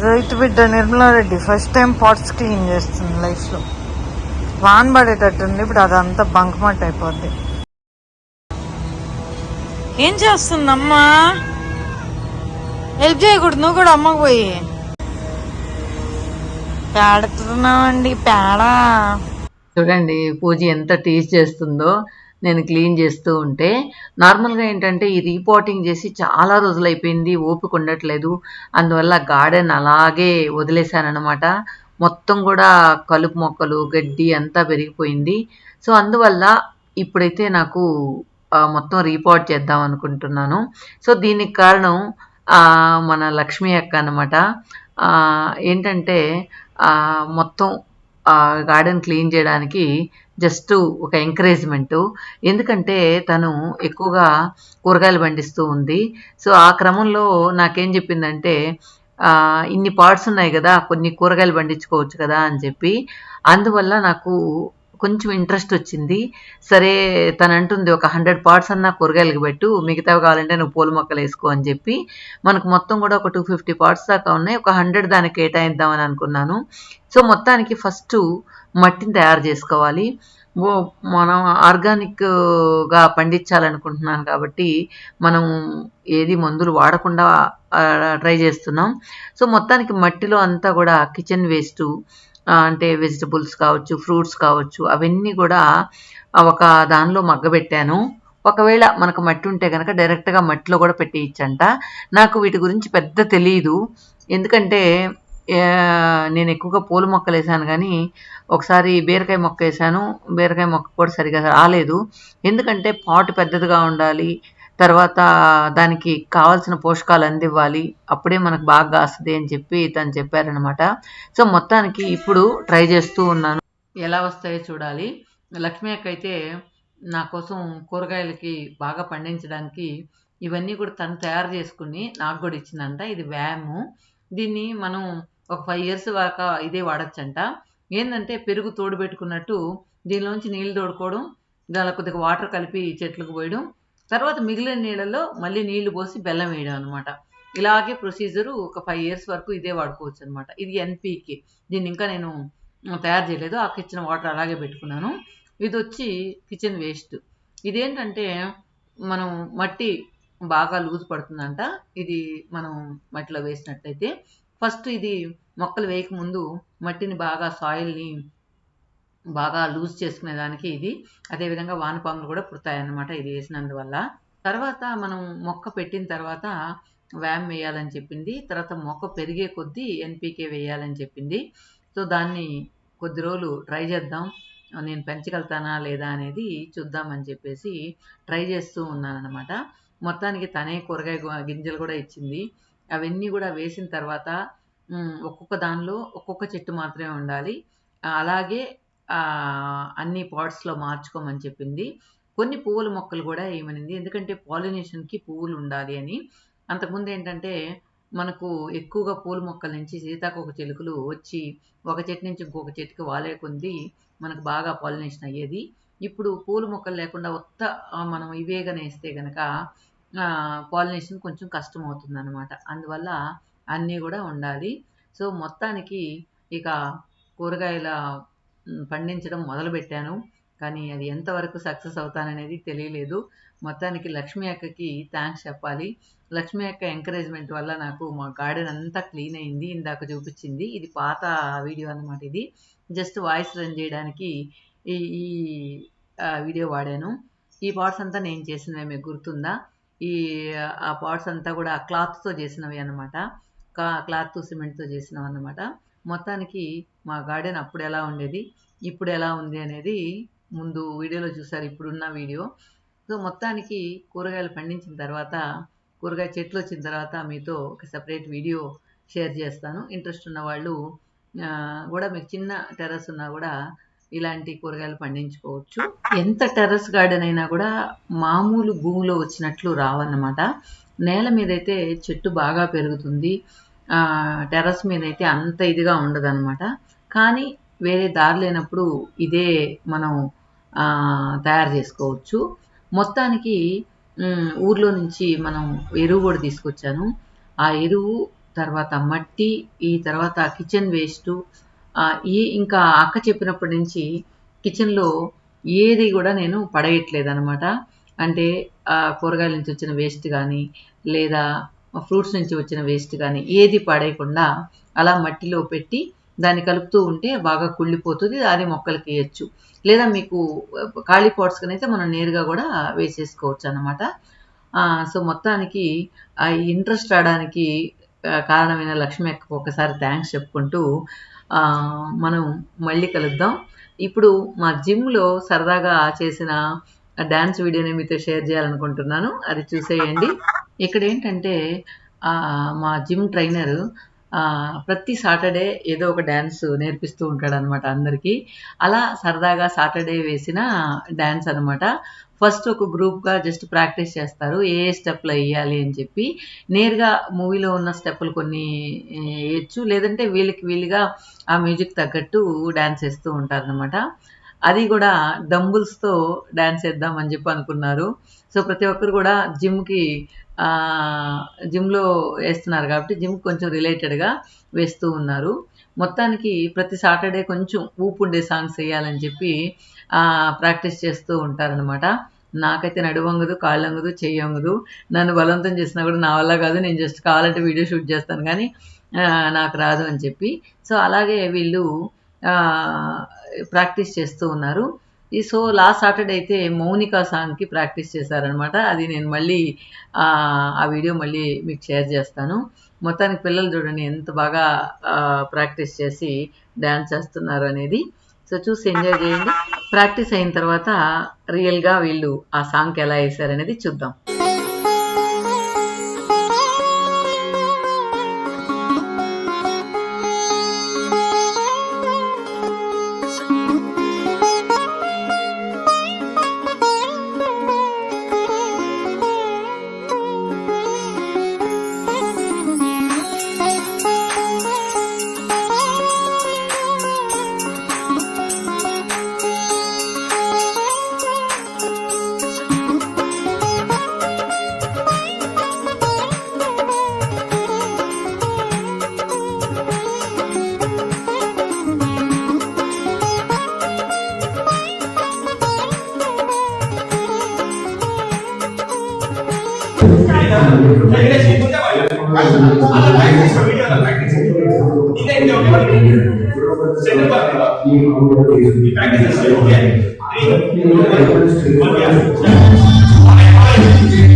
రైతు బిడ్డ Nirmala Reddy first time pots clean చేస్తుంది లైఫ్లో. వాన్ పడేటట్టుంది, ఇప్పుడు అదంతా బంకమట్ అయిపోద్ది. ఏం చేస్తుందమ్మా? హెల్ప్ చేయకూడదు, నువ్వు కూడా అమ్మకు పోయి. పేడుతున్నావండి పేడ. చూడండి పూజ ఎంత టీచ్ చేస్తుందో నేను క్లీన్ చేస్తూ ఉంటే. నార్మల్గా ఏంటంటే ఈ రీపాటింగ్ చేసి చాలా రోజులు అయిపోయింది, ఓపిక ఉండట్లేదు. అందువల్ల గార్డెన్ అలాగే వదిలేశానమాట. మొత్తం కూడా కలుపు మొక్కలు గడ్డి అంతా పెరిగిపోయింది. సో అందువల్ల ఇప్పుడైతే నాకు మొత్తం రీపాట్ చేద్దాం అనుకుంటున్నాను. సో దీనికి కారణం మన లక్ష్మీ అక్క అనమాట. ఏంటంటే మొత్తం గార్డెన్ క్లీన్ చేయడానికి జస్ట్ ఒక ఎంకరేజ్మెంటు. ఎందుకంటే తను ఎక్కువగా కూరగాయలు పండిస్తూ ఉంది. సో ఆ క్రమంలో నాకేం చెప్పిందంటే ఇన్ని పార్ట్స్ ఉన్నాయి కదా, కొన్ని కూరగాయలు పండించుకోవచ్చు కదా అని చెప్పి. అందువల్ల నాకు కొంచెం ఇంట్రెస్ట్ వచ్చింది. సరే తను అంటుంది ఒక 100 పార్ట్స్ అన్నా కూరగాయలకు పెట్టు, మిగతావి కావాలంటే నువ్వు పూల మొక్కలు వేసుకో అని చెప్పి. మనకు మొత్తం కూడా ఒక 250 పార్ట్స్ దాకా ఉన్నాయి, ఒక 100 దానికి కేటాయిద్దామని అనుకున్నాను. సో మొత్తానికి ఫస్ట్ మట్టిని తయారు చేసుకోవాలి. మనం ఆర్గానిక్గా పండించాలనుకుంటున్నాను కాబట్టి మనం ఏది మందులు వాడకుండా ట్రై చేస్తున్నాం. సో మొత్తానికి మట్టిలో అంతా కూడా కిచెన్ వేస్ట్ అంటే వెజిటబుల్స్ కావచ్చు, ఫ్రూట్స్ కావచ్చు, అవన్నీ కూడా ఒక దానిలో మగ్గబెట్టాను. ఒకవేళ మనకు మట్టి ఉంటే కనుక డైరెక్ట్గా మట్టిలో కూడా పెట్టేయచ్చంట. నాకు వీటి గురించి పెద్ద తెలియదు, ఎందుకంటే నేను ఎక్కువగా పూల మొక్కలు వేసాను కానీ ఒకసారి బీరకాయ మొక్క వేసాను. బీరకాయ మొక్క కూడా సరిగా రాలేదు, ఎందుకంటే పాటు పెద్దదిగా ఉండాలి, తర్వాత దానికి కావాల్సిన పోషకాలు అందివ్వాలి, అప్పుడే మనకు బాగా కాస్తుంది అని చెప్పి తను చెప్పారనమాట. సో మొత్తానికి ఇప్పుడు ట్రై చేస్తూ ఉన్నాను, ఎలా వస్తాయో చూడాలి. లక్ష్మీ అక్క అయితే నా కోసం కూరగాయలకి బాగా పండించడానికి ఇవన్నీ కూడా తను తయారు చేసుకుని నాకు కూడా ఇచ్చిందంట. ఇది వ్యాము. దీన్ని మనం ఒక 5 years దాకా ఇదే వాడచ్చంట. ఏంటంటే పెరుగు తోడు పెట్టుకున్నట్టు దీనిలోంచి నీళ్ళు తోడుకోవడం, దానిలో కొద్దిగా వాటర్ కలిపి చెట్లకు పోయడం, తర్వాత మిగిలిన నీళ్ళలో మళ్ళీ నీళ్లు పోసి బెల్లం వేయడం అనమాట. ఇలాగే ప్రొసీజరు ఒక 5 years వరకు ఇదే వాడుకోవచ్చు అనమాట. ఇది ఎన్పీకి. దీన్ని ఇంకా నేను తయారు చేయలేదు, ఆ కిచెన్ వాటర్ అలాగే పెట్టుకున్నాను. ఇది వచ్చి కిచెన్ వేస్ట్. ఇదేంటంటే మనం మట్టి బాగా లూజ్ పడుతుందంట ఇది మనం మట్టిలో వేసినట్లయితే. ఫస్ట్ ఇది మొక్కలు వేయకముందు మట్టిని బాగా సాయిల్ని బాగా లూజ్ చేసుకునేదానికి ఇది. అదేవిధంగా వానపాములు కూడా పుడతాయన్నమాట ఇది వేసినందువల్ల. తర్వాత మనం మొక్క పెట్టిన తర్వాత వ్యామ్ వేయాలని చెప్పింది. తర్వాత మొక్క పెరిగే కొద్దీ ఎన్పీకే వేయాలని చెప్పింది. సో దాన్ని కొద్ది రోజులు ట్రై చేద్దాం, నేను పెంచగలుగుతానా లేదా అనేది చూద్దామని చెప్పేసి ట్రై చేస్తూ ఉన్నానన్నమాట. మొత్తానికి తనే కూరగాయ గింజలు కూడా ఇచ్చింది. అవన్నీ కూడా వేసిన తర్వాత ఒక్కొక్క దానిలో ఒక్కొక్క చెట్టు మాత్రమే ఉండాలి, అలాగే అన్ని పాట్స్లో మార్చుకోమని చెప్పింది. కొన్ని పువ్వుల మొక్కలు కూడా వేయమనింది, ఎందుకంటే పాలినేషన్కి పువ్వులు ఉండాలి అని. అంతకుముందు ఏంటంటే మనకు ఎక్కువగా పూల మొక్కల నుంచి సీతాకోక చిలుకలు వచ్చి ఒక చెట్టు నుంచి ఇంకొక చెట్టుకి వాలే కొంది మనకు బాగా పాలినేషన్ అయ్యేది. ఇప్పుడు పూల మొక్కలు లేకుండా మనం ఇవేగా వేస్తే కనుక పాలినేషన్ కొంచెం కష్టం అవుతుంది అనమాట. అందువల్ల అన్నీ కూడా ఉండాలి. సో మొత్తానికి ఇక కూరగాయల పండించడం మొదలుపెట్టాను, కానీ అది ఎంతవరకు సక్సెస్ అవుతాననేది తెలియలేదు. మొత్తానికి లక్ష్మీ అక్కకి థ్యాంక్స్ చెప్పాలి. లక్ష్మీ అక్క ఎంకరేజ్మెంట్ వల్ల నాకు మా గార్డెన్ అంతా క్లీన్ అయింది. ఇందాక చూపించింది ఇది పాత వీడియో అనమాట. ఇది జస్ట్ వాయిస్ రన్ చేయడానికి ఈ ఈ వీడియో వాడాను. ఈ పార్ట్స్ అంతా నేను చేసినవి మీకు గుర్తుందా? ఆ పార్ట్స్ అంతా కూడా క్లాత్తో చేసినవి అనమాట, క్లాత్ సిమెంట్తో చేసినవి అనమాట. మొత్తానికి మా గార్డెన్ అప్పుడు ఎలా ఉండేది, ఇప్పుడు ఎలా ఉంది అనేది ముందు వీడియోలో చూసారు, ఇప్పుడున్న వీడియో. సో మొత్తానికి కూరగాయలు పండించిన తర్వాత, కూరగాయ చెట్లు వచ్చిన తర్వాత మీతో ఒక సపరేట్ వీడియో షేర్ చేస్తాను. ఇంట్రెస్ట్ ఉన్న వాళ్ళు కూడా, మీకు చిన్న టెర్రస్ ఉన్నా కూడా ఇలాంటి కూరగాయలు పండించుకోవచ్చు. ఎంత టెర్రస్ గార్డెన్ అయినా కూడా మామూలు భూమిలో వచ్చినట్లు రావన్నమాట. నేల మీద అయితే చెట్టు బాగా పెరుగుతుంది, టెర్రస్ మీద అయితే అంత ఇదిగా ఉండదన్నమాట. కానీ వేరే దారి లేనప్పుడు ఇదే మనం తయారు చేసుకోవచ్చు. మొత్తానికి ఊర్లో నుంచి మనం ఎరువు కూడా తీసుకొచ్చాను. ఆ ఎరువు తర్వాత మట్టి, ఈ తర్వాత కిచెన్ వేస్టు, ఇంకా అక్క చెప్పినప్పటి నుంచి కిచెన్లో ఏది కూడా నేను పడేయట్లేదనమాట. అంటే కూరగాయల నుంచి వచ్చిన వేస్ట్ కానీ, లేదా ఫ్రూట్స్ నుంచి వచ్చిన వేస్ట్ కానీ ఏది పడేయకుండా అలా మట్టిలో పెట్టి దాన్ని కలుపుతూ ఉంటే బాగా కుళ్ళిపోతుంది. అది మొక్కలకి వేయచ్చు. లేదా మీకు ఖాళీ పాట్స్ కనైతే మనం నేరుగా కూడా వేసేసుకోవచ్చు అనమాట. సో మొత్తానికి ఇంట్రెస్ట్ రావడానికి కారణమైన లక్ష్మి అక్కకు ఒకసారి థ్యాంక్స్ చెప్పుకుంటూ మనం మళ్ళీ కలుద్దాం. ఇప్పుడు మా జిమ్లో సరదాగా చేసిన డ్యాన్స్ వీడియోని మీతో షేర్ చేయాలనుకుంటున్నాను. అది చూసేయండి. ఇక్కడ ఏంటంటే మా జిమ్ ట్రైనర్ ప్రతి సాటర్డే ఏదో ఒక డ్యాన్స్ నేర్పిస్తూ ఉంటాడనమాట అందరికీ. అలా సరదాగా సాటర్డే వేసిన డ్యాన్స్ అనమాట. ఫస్ట్ ఒక గ్రూప్గా జస్ట్ ప్రాక్టీస్ చేస్తారు, ఏ స్టెప్లు వేయాలి అని చెప్పి. నేరుగా మూవీలో ఉన్న స్టెప్పులు కొన్ని వేయచ్చు, లేదంటే వీళ్ళుగా ఆ మ్యూజిక్ తగ్గట్టు డ్యాన్స్ వేస్తూ ఉంటారనమాట. అది కూడా డంబుల్స్తో డ్యాన్స్ వేద్దామని చెప్పి అనుకున్నారు. సో ప్రతి ఒక్కరు కూడా జిమ్లో వేస్తున్నారు కాబట్టి జిమ్కి కొంచెం రిలేటెడ్గా వేస్తూ ఉన్నారు. మొత్తానికి ప్రతి సాటర్డే కొంచెం ఊపుండే సాంగ్స్ వేయాలని చెప్పి ప్రాక్టీస్ చేస్తూ ఉంటారనమాట. నాకైతే నడువంగదు, కాళ్ళంగదు, చెయ్యంగదు. నన్ను బలవంతం చేసినా కూడా నా వల్ల కాదు, నేను జస్ట్ కావాలంటే వీడియో షూట్ చేస్తాను కానీ నాకు రాదు అని చెప్పి. సో అలాగే వీళ్ళు ప్రాక్టీస్ చేస్తూ ఉన్నారు. సో లాస్ట్ సాటర్డే అయితే మౌనిక సాంగ్కి ప్రాక్టీస్ చేశారనమాట. అది నేను మళ్ళీ ఆ వీడియో మళ్ళీ మీకు షేర్ చేస్తాను. మొత్తానికి పిల్లలు చూడండి ఎంత బాగా ప్రాక్టీస్ చేసి డ్యాన్స్ చేస్తున్నారు అనేది. సో చూసి ఎంజాయ్ చేయండి. ప్రాక్టీస్ అయిన తర్వాత రియల్గా వీళ్ళు ఆ సాంగ్కి ఎలా వేశారనేది చూద్దాం. ఈ